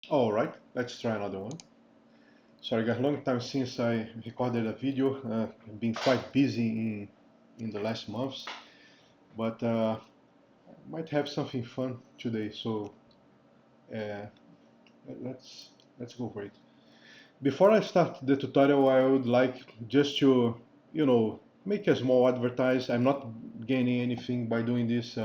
All right, let's try another one. Sorry, guys, long time since I recorded a video. I've been quite busy in the last months, but might have something fun today. So uh, let's let's go for it. Before I start the tutorial, I would like just to, make a small advertise. I'm not gaining anything by doing this.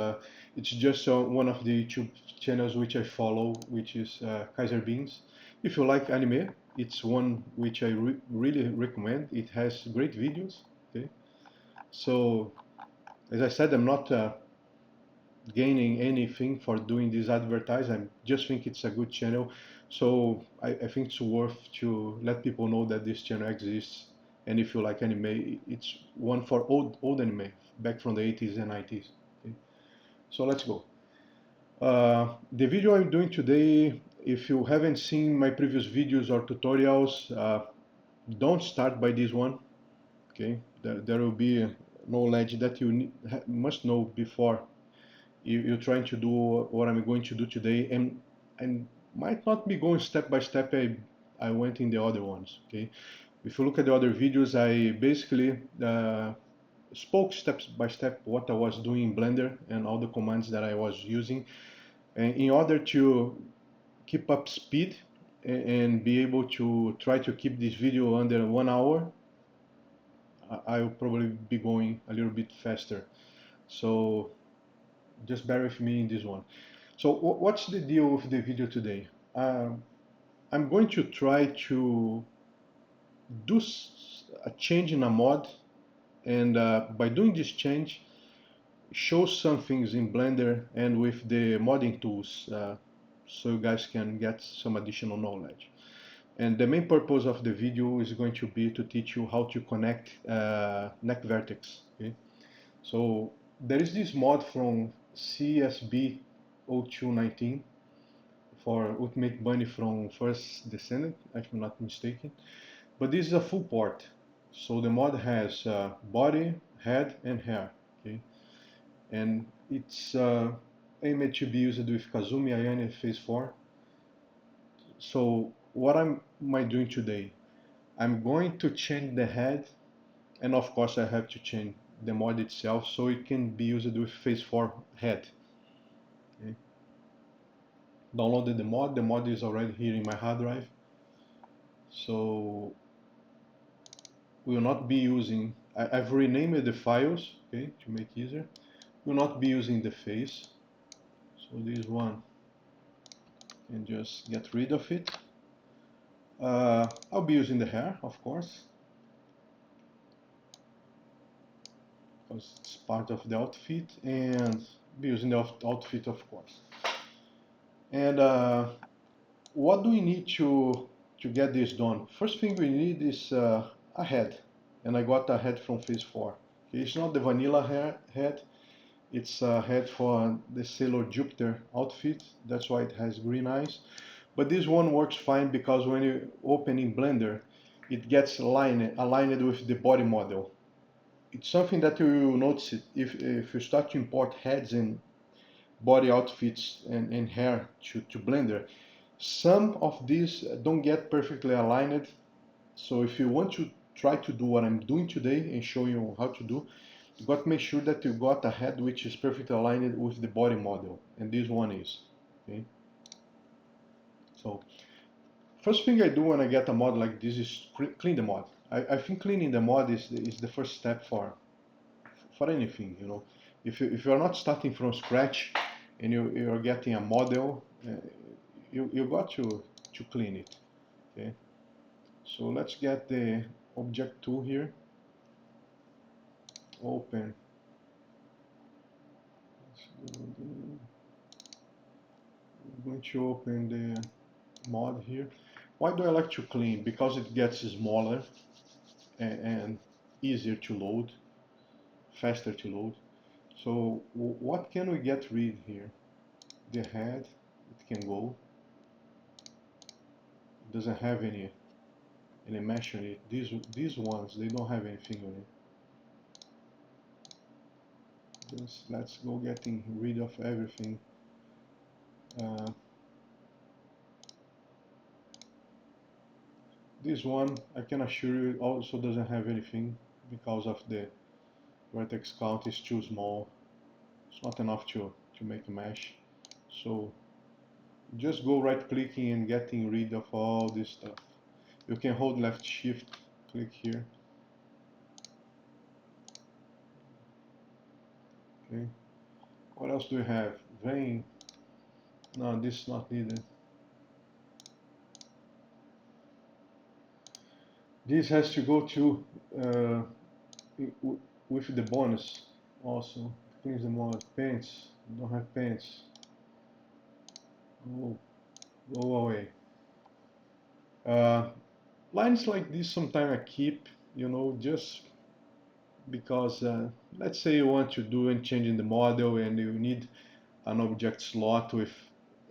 It's just one of the YouTube channels which I follow, which is Kaiser Beans. If you like anime, it's one which I really recommend. It has great videos. Okay, so as I said, I'm not gaining anything for doing this advertise. I just think it's a good channel. So I think it's worth to let people know that this channel exists. And if you like anime, it's one for old anime back from the 80s and 90s. Okay? So let's go. The video I'm doing today, if you haven't seen my previous videos or tutorials, don't start by this one. Okay, there will be knowledge that you must know before you're trying to do what I'm going to do today, and might not be going step by step. I went in the other ones. Okay, if you look at the other videos, I basically spoke step by step what I was doing in Blender and all the commands that I was using, and in order to keep up speed and be able to try to keep this video under 1 hour, I'll probably be going a little bit faster. So just bear with me in this one. So what's the deal with the video today? I'm going to try to do a change in a mod, and by doing this change, show some things in Blender and with the modding tools, so you guys can get some additional knowledge. And the main purpose of the video is going to be to teach you how to connect neck vertex. Okay? So there is this mod from CSB 0219 for Ultimate Bunny from First Descendant, if I'm not mistaken. But this is a full port. So the mod has body, head, and hair. Okay? And it's aimed to be used with Kazumi Ayane Phase 4. So what am I doing today? I'm going to change the head, and of course I have to change the mod itself so it can be used with Phase 4 head. Okay? Downloaded the mod is already here in my hard drive. So we will not be using, I've renamed the files, okay, to make it easier. We will not be using the face. So this one, can just get rid of it. I'll be using the hair, of course, because it's part of the outfit, and be using the outfit, of course. And what do we need to get this done? First thing we need is a head, and I got a head from Phase 4. Okay, it's not the vanilla head. It's a head for the Sailor Jupiter outfit. That's why it has green eyes. But this one works fine because when you open in Blender, it gets aligned with the body model. It's something that you will notice if you start to import heads and body outfits and hair to Blender. Some of these don't get perfectly aligned. So if you want to try to do what I'm doing today and show you how to do, you got to make sure that you got a head which is perfectly aligned with the body model, and this one is. Okay. So first thing I do when I get a mod like this is clean the mod. I think cleaning the mod is the first step for anything. If you're not starting from scratch and you're getting a model, you got to clean it. Okay. So let's get the object tool here. Open. I'm going to open the mod here. Why do I like to clean? Because it gets smaller and easier to load, faster to load. So what can we get rid here? The head, it can go. It doesn't have any mesh on it. These ones, they don't have anything on it. Let's go getting rid of everything. Uh, This one, I can assure you, also doesn't have anything because of the vertex count is too small. It's not enough to make a mesh. So just go right clicking and getting rid of all this stuff. You can hold left shift, click here. Okay. What else do we have? Vein. No, this is not needed. This has to go to with the bonus also. Cleans the mod. Pants. Don't have pants. Oh, go away. Lines like this sometimes I keep, you know, just because let's say you want to do and change in the model and you need an object slot with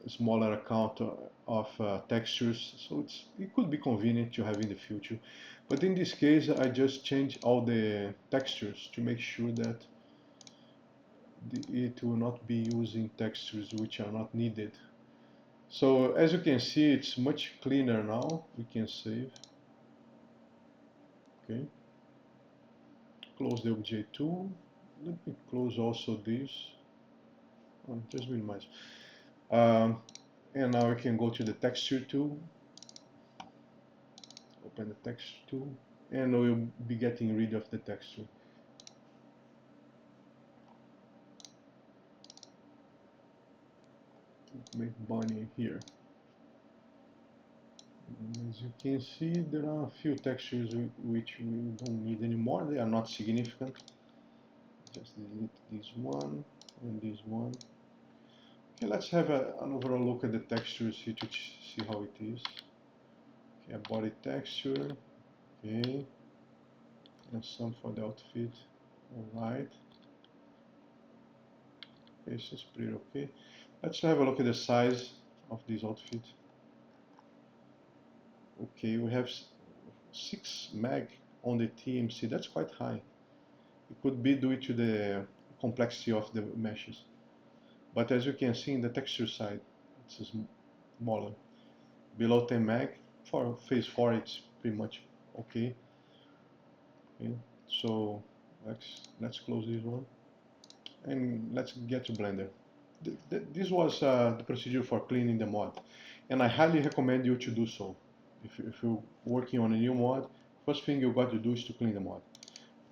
a smaller account of textures, so it could be convenient to have in the future. But in this case, I just change all the textures to make sure that it will not be using textures which are not needed. So as you can see, it's much cleaner now. We can save. Okay. Close the obj tool. Let me close also this. Oh, just minimize. And now we can go to the texture tool. Open the texture tool, and we'll be getting rid of the texture. Make bunny here. As you can see, there are a few textures which we don't need anymore. They are not significant. Just delete this one and this one. Okay, let's have an overall look at the textures here to see how it is. Okay, body texture. Okay, and some for the outfit. Alright. This is pretty okay. Let's have a look at the size of this outfit. Okay, we have 6 meg on the TMC. That's quite high. It could be due to the complexity of the meshes. But as you can see in the texture side, it's smaller. Below 10 meg, for phase 4 it's pretty much okay. Okay, so let's close this one. And let's get to Blender. This was the procedure for cleaning the mod. And I highly recommend you to do so. If you're working on a new mod, first thing you got to do is to clean the mod.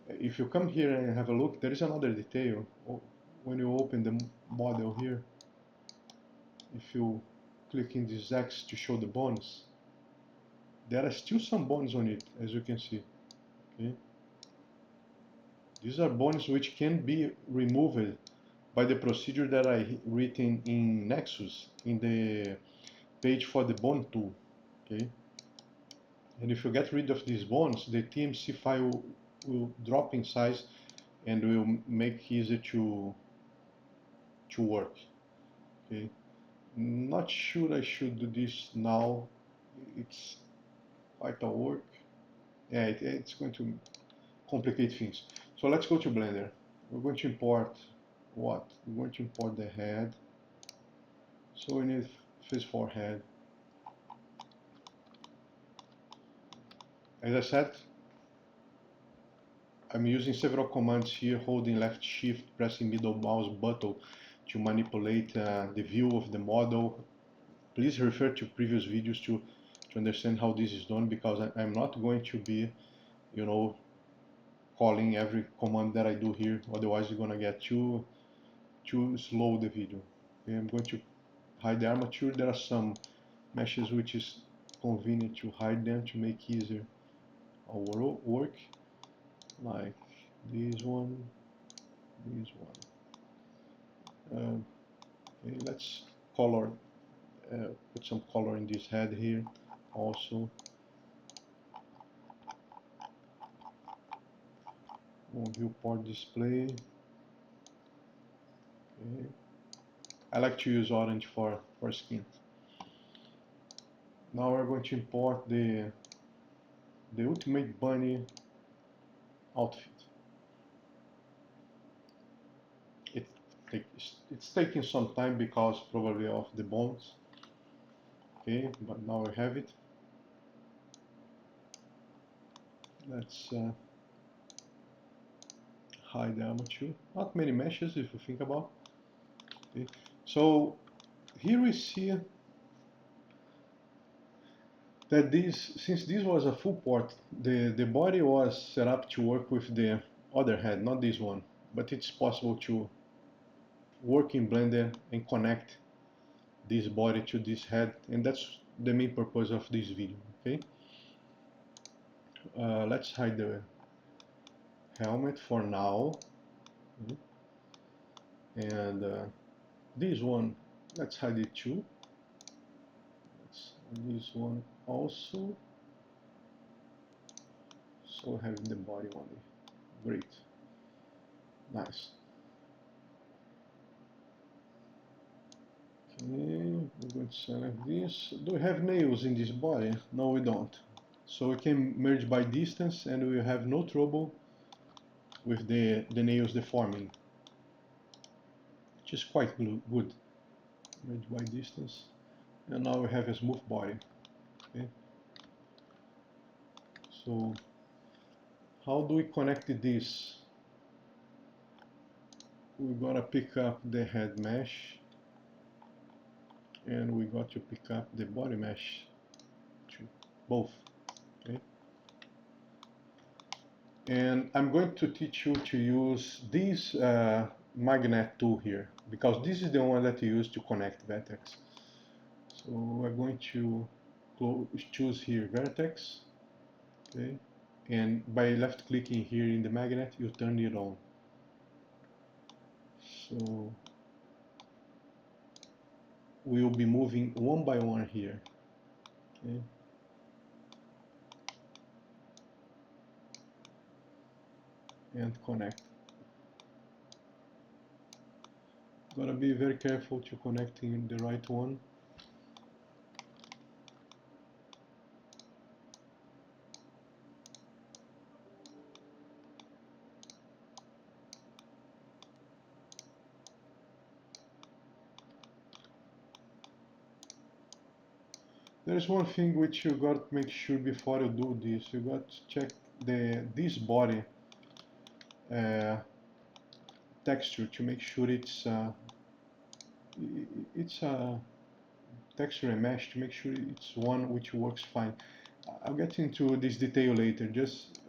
If you come here and have a look, there is another detail. When you open the model here, if you click in this X to show the bones, there are still some bones on it, as you can see. Okay? These are bones which can be removed by the procedure that I written in Nexus in the page for the bone tool. Okay? And if you get rid of these bones, the TMC file will drop in size and will make easier to work. Okay, not sure I should do this now. It's quite a work. Yeah, it's going to complicate things. So let's go to Blender. We're going to import what? We're going to import the head. So we need phase 4 head. As I said, I'm using several commands here, holding left shift, pressing middle mouse button to manipulate the view of the model. Please refer to previous videos to understand how this is done, because I'm not going to be, you know, calling every command that I do here, otherwise you're gonna get too slow the video. Okay, I'm going to hide the armature. There are some meshes which is convenient to hide them to make easier our work, like this one, this one. Okay, let's color, put some color in this head here also. Viewport display. Okay. I like to use orange for skin. Now we're going to import the Ultimate Bunny outfit. It's taking some time because probably of the bones. Okay, but now we have it. Let's hide the armature. Not many meshes if you think about. Okay. So here we see that since this was a full port, the body was set up to work with the other head, not this one. But it's possible to work in Blender and connect this body to this head, and that's the main purpose of this video. Okay. Let's hide the helmet for now. And this one, let's hide it too. This one also. So having the body only. Great. Nice. Okay, we're going to select this. Do we have nails in this body? No, we don't. So we can merge by distance and we have no trouble with the nails deforming, which is quite good. Merge by distance. And now we have a smooth body. Okay. So how do we connect this? We're gonna pick up the head mesh and we got to pick up the body mesh too, both. Okay. And I'm going to teach you to use this magnet tool here, because this is the one that you use to connect vertex. So we're going to choose here vertex, okay, and by left clicking here in the magnet you turn it on. So we will be moving one by one here. Okay. And connect. Gotta be very careful to connecting the right one. There is one thing which you got to make sure before you do this. You got to check this body texture to make sure it's a texture and mesh, to make sure it's one which works fine. I'll get into this detail later. Just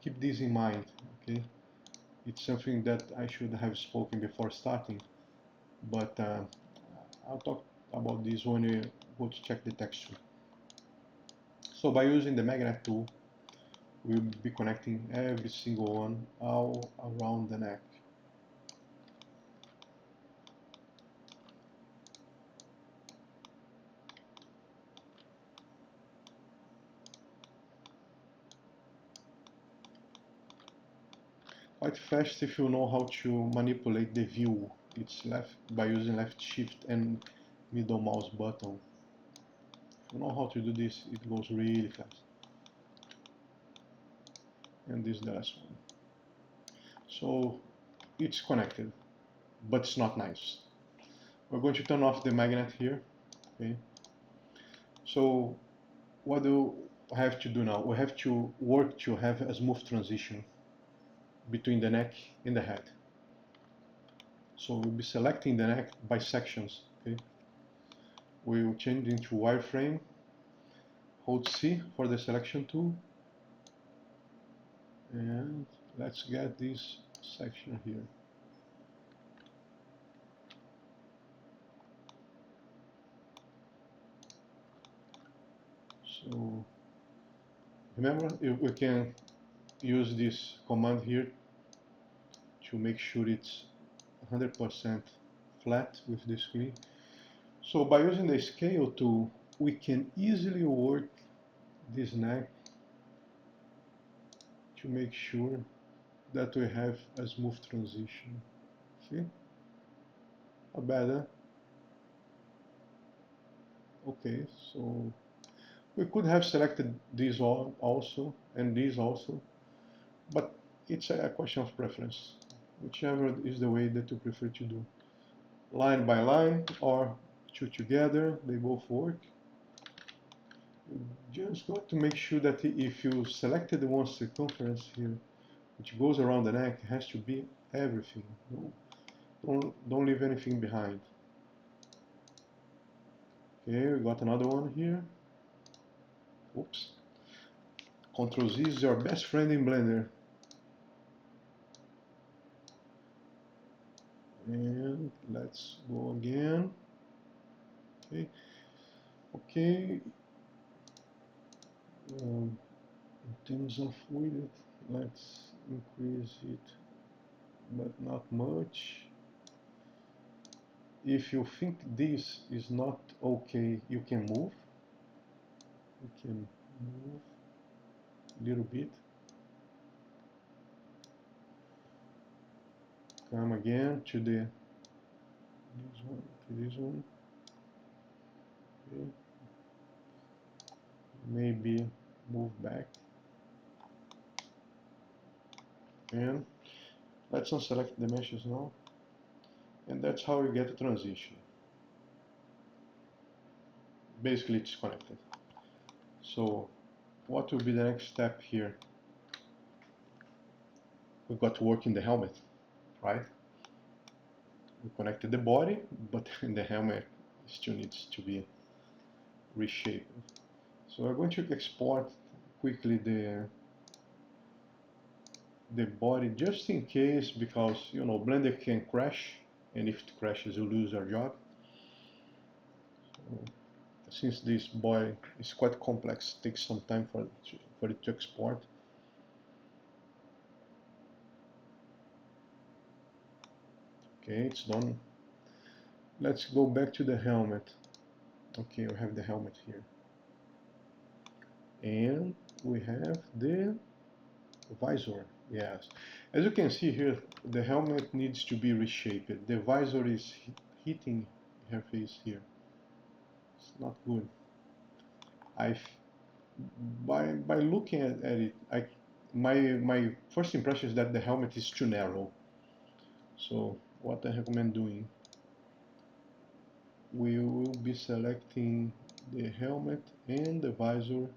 keep this in mind. Okay, it's something that I should have spoken before starting, but I'll talk about this when you go to check the texture. So by using the magnet tool, we'll be connecting every single one all around the neck. Quite fast if you know how to manipulate the view. It's left by using left shift and middle mouse button. If you know how to do this, it goes really fast. And this is the last one. So it's connected, but it's not nice. We're going to turn off the magnet here. Okay. So what do I have to do now? We have to work to have a smooth transition between the neck and the head. So we'll be selecting the neck by sections. Okay. We'll change into wireframe. Hold C for the selection tool. And let's get this section here. So remember, we can use this command here to make sure it's 100% flat with the screen. So by using the scale tool, we can easily work this neck to make sure that we have a smooth transition. See? Not bad, huh? Okay, so we could have selected these also and these also, but it's a question of preference. Whichever is the way that you prefer to do. Line by line or two together, they both work. Just got to make sure that if you selected the one circumference here, which goes around the neck, it has to be everything. Don't leave anything behind. Okay, we got another one here. Oops. Ctrl Z is your best friend in Blender. And let's go again. Okay. Okay. In terms of width, let's increase it, but not much. If you think this is not okay, you can move. You can move a little bit. Come again to this one. Okay. Maybe move back. And let's unselect the meshes now. And that's how you get a transition. Basically, it's connected. So what will be the next step here? We've got to work in the helmet, right? We connected the body, but the helmet still needs to be reshaped. So we're going to export quickly the body just in case, because you know Blender can crash, and if it crashes you lose your job. So, since this body is quite complex, it takes some time for it to export. Okay, it's done. Let's go back to the helmet. Okay, we have the helmet here. And we have the visor. Yes. As you can see here, the helmet needs to be reshaped. The visor is hitting her face here. It's not good. By looking at it, my first impression is that the helmet is too narrow. So what I recommend doing, we will be selecting the helmet and the visor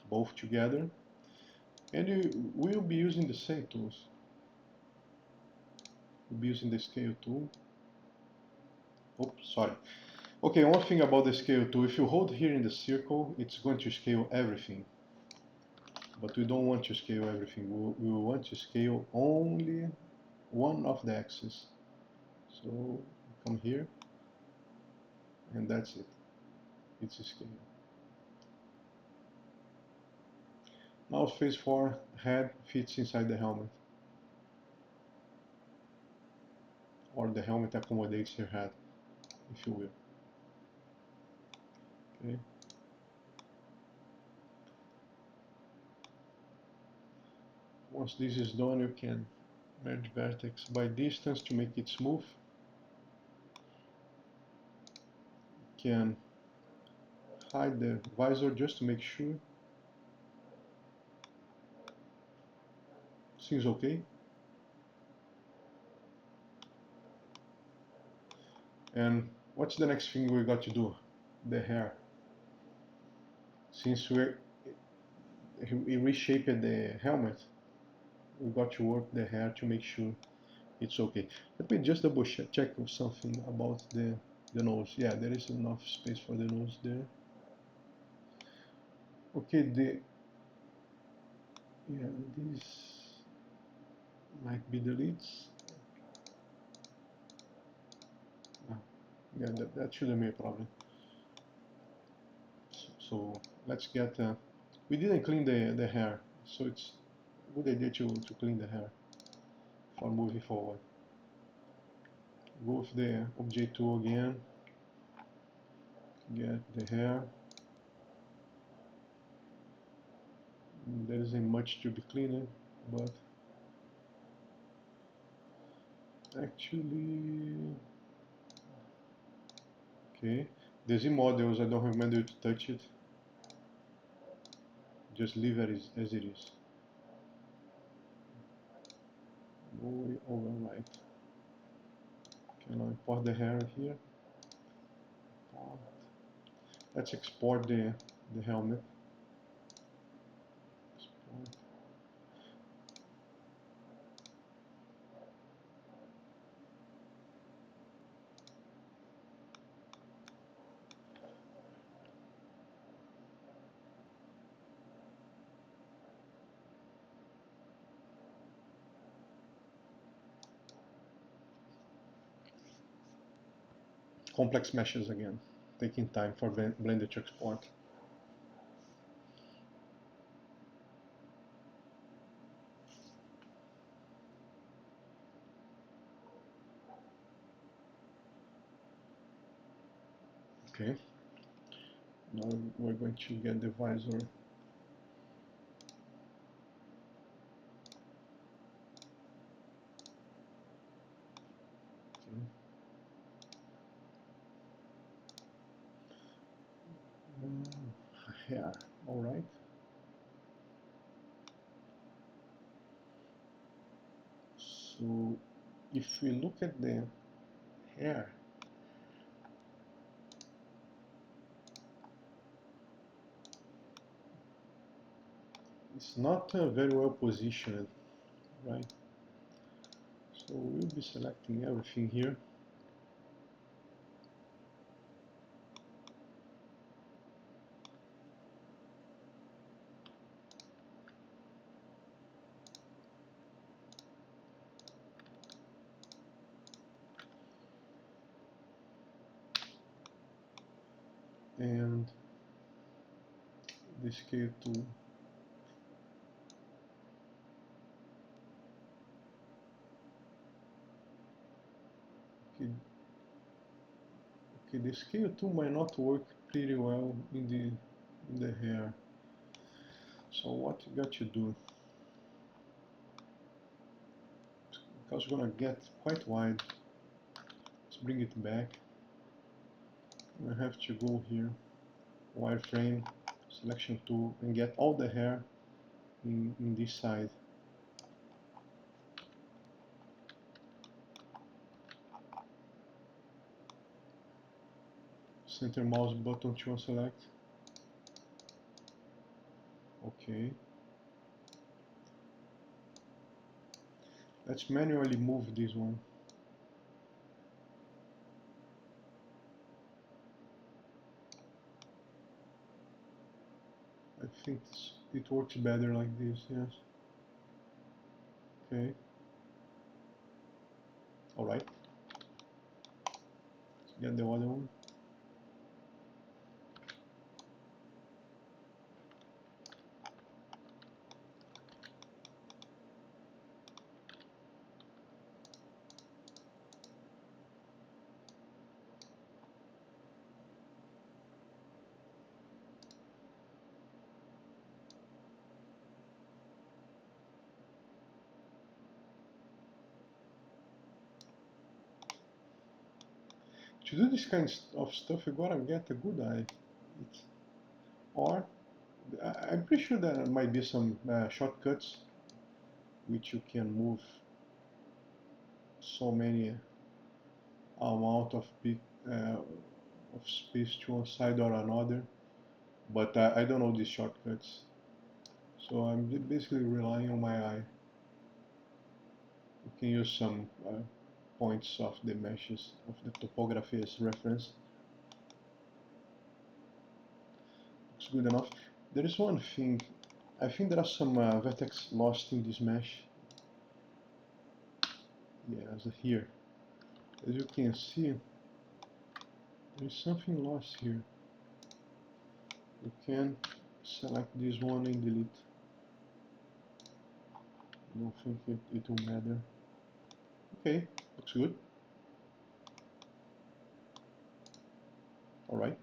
both together, and we will be using the same tools. We'll be using the scale tool. Oops, sorry. Okay, one thing about the scale tool, if you hold here in the circle, it's going to scale everything. But we don't want to scale everything. We want to scale only one of the axes. So come here, and that's it. It's a scale. Now phase 4 head fits inside the helmet, or the helmet accommodates your head, if you will. Okay. Once this is done, you can merge vertex by distance to make it smooth. You can hide the visor just to make sure. Seems okay. And what's the next thing we got to do? The hair. Since we reshaped the helmet, we got to work the hair to make sure it's okay. Let me just double check something about the nose. Yeah, there is enough space for the nose there. Okay, these might be the lids. Yeah, that shouldn't be a problem. So let's get. We didn't clean the hair, so it's a good idea to clean the hair for moving forward. Go with the object tool again. Get the hair. There isn't much to be cleaned, but actually, okay. The Z models, I don't recommend you to touch it. Just leave it as it is. No overwrite. Okay, now import the hair here. Let's export the the helmet. Complex meshes again, taking time for Blender to export. Okay, now we're going to get the visor. Hair, all right. So if we look at the hair, it's not very well positioned, right? So we'll be selecting everything here. And the scale tool. Okay. Okay, the scale tool might not work pretty well in the hair. So what you got to do? Because it's gonna get quite wide. Let's bring it back. I have to go here, wireframe, selection tool, and get all the hair in this side. Center mouse button to unselect. Okay. Let's manually move this one. I think it works better like this, yes. Okay. Alright. Let's get the other one. To do this kind of stuff, you gotta get a good eye. Or, I'm pretty sure there might be some shortcuts which you can move so many amount of space to one side or another, but I don't know these shortcuts, so I'm basically relying on my eye. You can use some points of the meshes of the topography as reference. Looks good enough. There is one thing, I think there are some vertex lost in this mesh. Yes, here. As you can see, there is something lost here. You can select this one and delete. I don't think it will matter. Okay, looks good. Alright.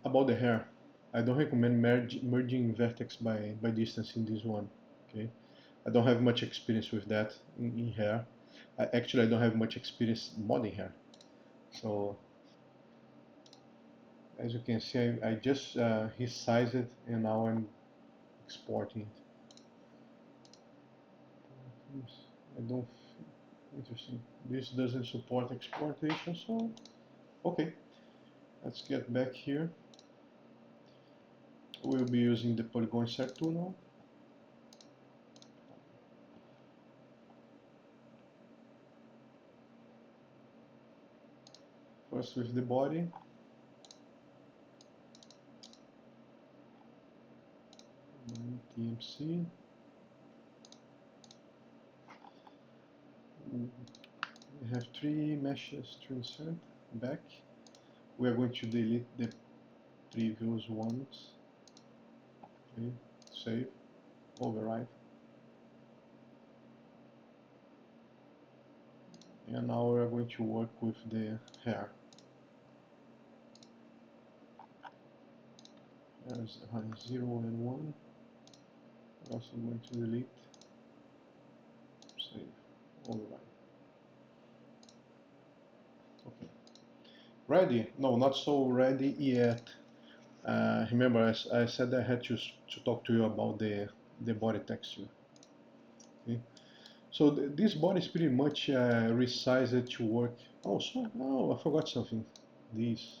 About the hair, I don't recommend merging vertex by distance in this one. Okay, I don't have much experience with that in hair. Actually, I don't have much experience modding hair. So as you can see, I just resized it and now I'm exporting it. I don't. Interesting. This doesn't support exportation, so okay. Let's get back here. We'll be using the polygon insert tool now. First with the body. TMC. We have 3 meshes to insert back. We are going to delete the previous ones. Okay, save, override. And now we are going to work with the hair. There's 0 and 1. We're also going to delete, save, override. Okay. Ready? No, not so ready yet. Remember, I said I had to talk to you about the body texture. Okay. So this body is pretty much resized to work. Oh, I forgot something. This.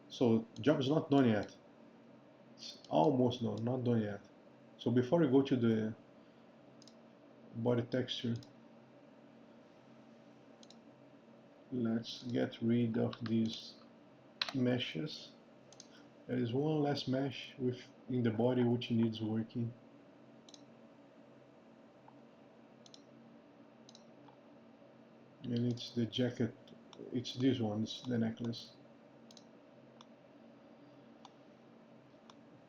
So job is not done yet. It's almost done, not done yet. So before we go to the body texture, let's get rid of these meshes. There is one less mesh in the body which needs working. And it's the jacket, it's this one, it's the necklace.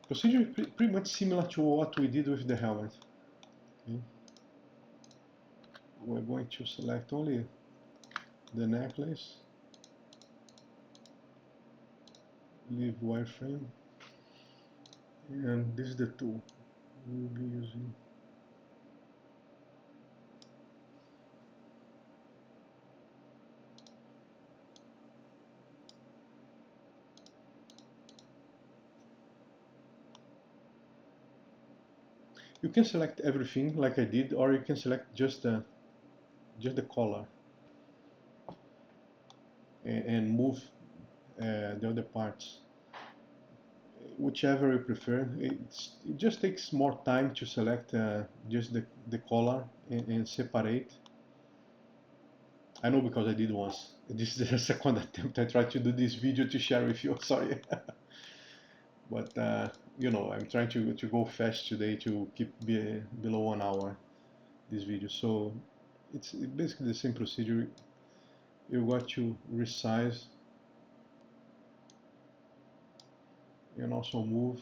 Procedure is pretty much similar to what we did with the helmet. Okay. We're going to select only the necklace, leave wireframe, and this is the tool we'll be using. You can select everything like I did, or you can select just the collar and move the other parts. Whichever you prefer. It just takes more time to select just the collar and separate. I know because I did once. This is the second attempt I tried to do this video to share with you. Sorry. But you know, I'm trying to go fast today to keep below 1 hour this video. So it's basically the same procedure. You got to resize and also move.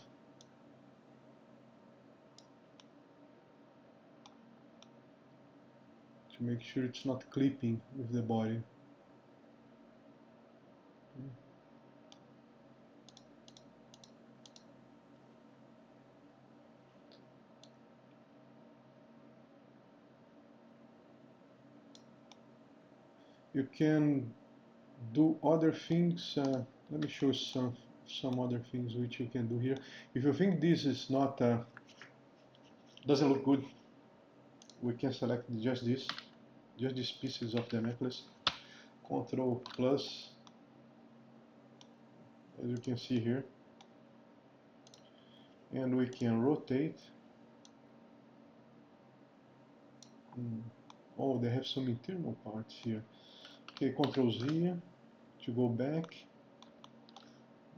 To make sure it's not clipping with the body. You can do other things. Let me show some other things which you can do here. If you think this is not doesn't look good, we can select just these pieces of the necklace. Control plus, as you can see here, and we can rotate. Oh, they have some internal parts here. Okay, Control Z to go back.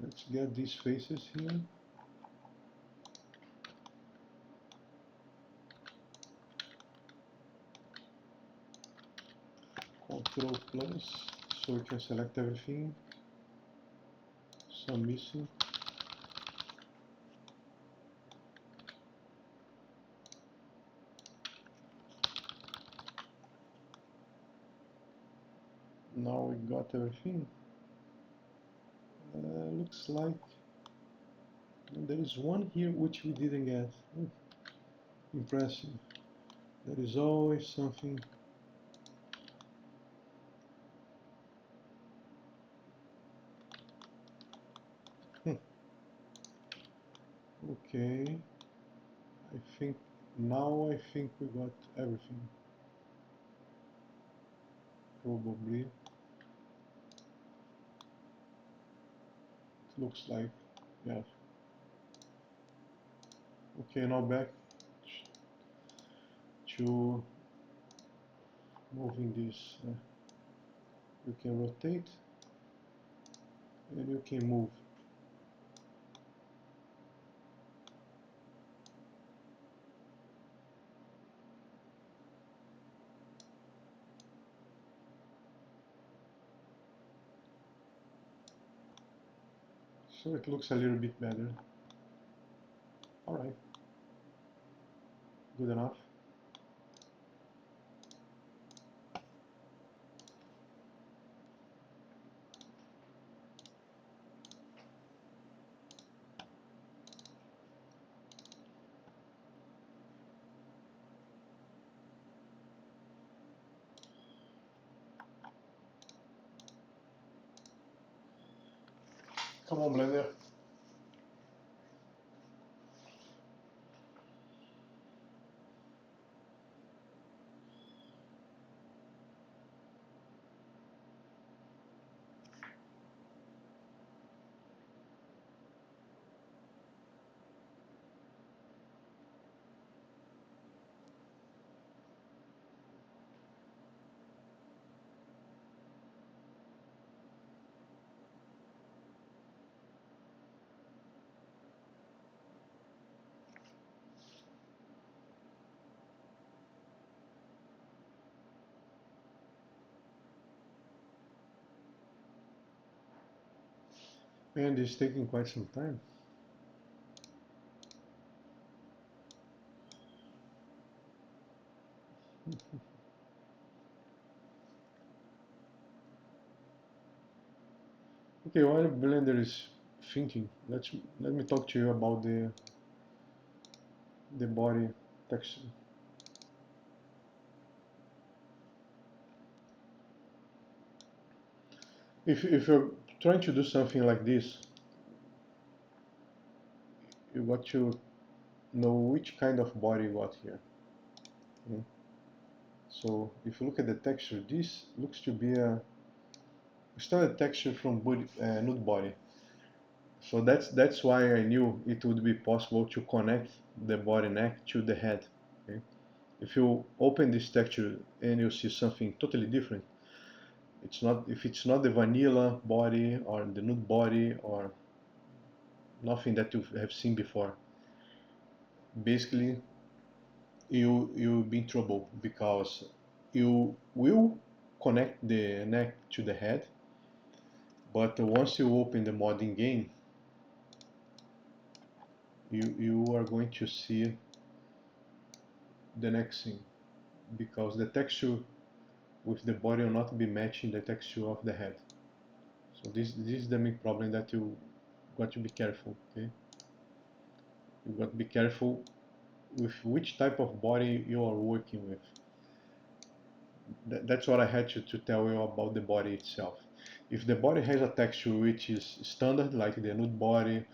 Let's get these faces here. Control plus, so we can select everything, some missing. Now we got everything. Looks like there is one here which we didn't get. Impressive. There is always something. Okay. I think we got everything. Probably. It looks like, yeah. Okay, now back to moving this. You can rotate and you can move. So it looks a little bit better. Alright. Good enough. Come on, Blender. And it's taking quite some time. Okay, while Blender is thinking, let me talk to you about the body texture. If you're trying to do something like this, you got to know which kind of body you got here. Okay? So if you look at the texture, this looks to be a standard texture from nude body. So that's why I knew it would be possible to connect the body neck to the head. Okay? If you open this texture and you see something totally different, if it's not the vanilla body or the nude body or nothing that you have seen before, basically you'll be in trouble because you will connect the neck to the head, but once you open the mod in game, you are going to see the next thing, because the texture with the body will not be matching the texture of the head. So this is the main problem that you got to be careful. Okay, you got to be careful with which type of body you are working with. That's what I had to tell you about the body itself. If the body has a texture which is standard, like the nude body,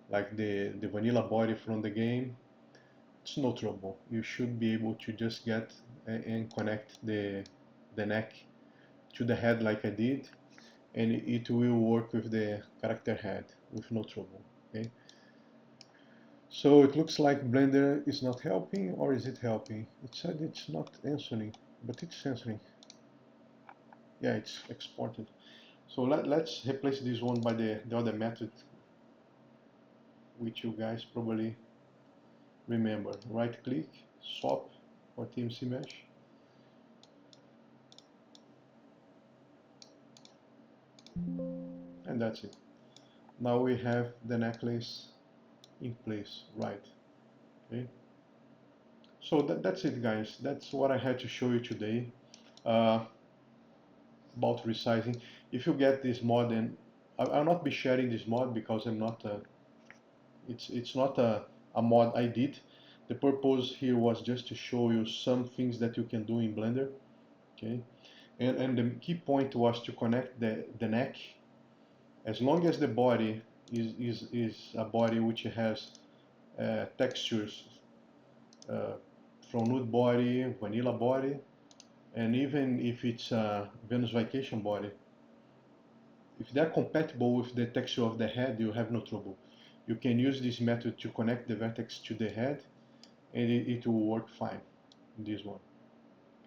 like the vanilla body from the game, it's no trouble. You should be able to just get and connect the neck to the head like I did, and it will work with the character head with no trouble. Okay. So it looks like Blender is not helping, or is it helping? It said it's not answering, but it's answering. Yeah, it's exported. So let's replace this one by the other method, which you guys probably remember. Right click, swap or TMC mesh. and that's it. Now we have the necklace in place, right? Okay. So that's it, guys. That's what I had to show you today uh, about resizing. If you get this mod, and I'll not be sharing this mod because I'm not. It's not a mod I did. The purpose here was just to show you some things that you can do in Blender. Okay, and the key point was to connect the neck. As long as the body is a body which has textures uh, from nude body, vanilla body, and even if it's a Venus vacation body, if they're compatible with the texture of the head, you have no trouble. You can use this method to connect the vertex to the head, and it will work fine in this one.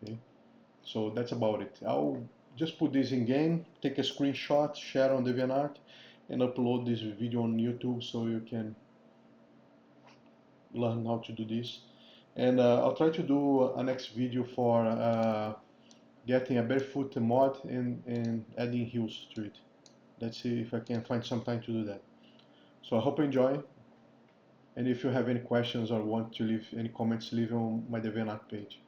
Okay, so that's about it. I'll just put this in game, take a screenshot, share on DeviantArt, and upload this video on YouTube so you can learn how to do this. And I'll try to do a next video for getting a barefoot mod and adding heels to it. Let's see if I can find some time to do that. So I hope you enjoy, and if you have any questions or want to leave any comments, leave them on my DeviantArt page.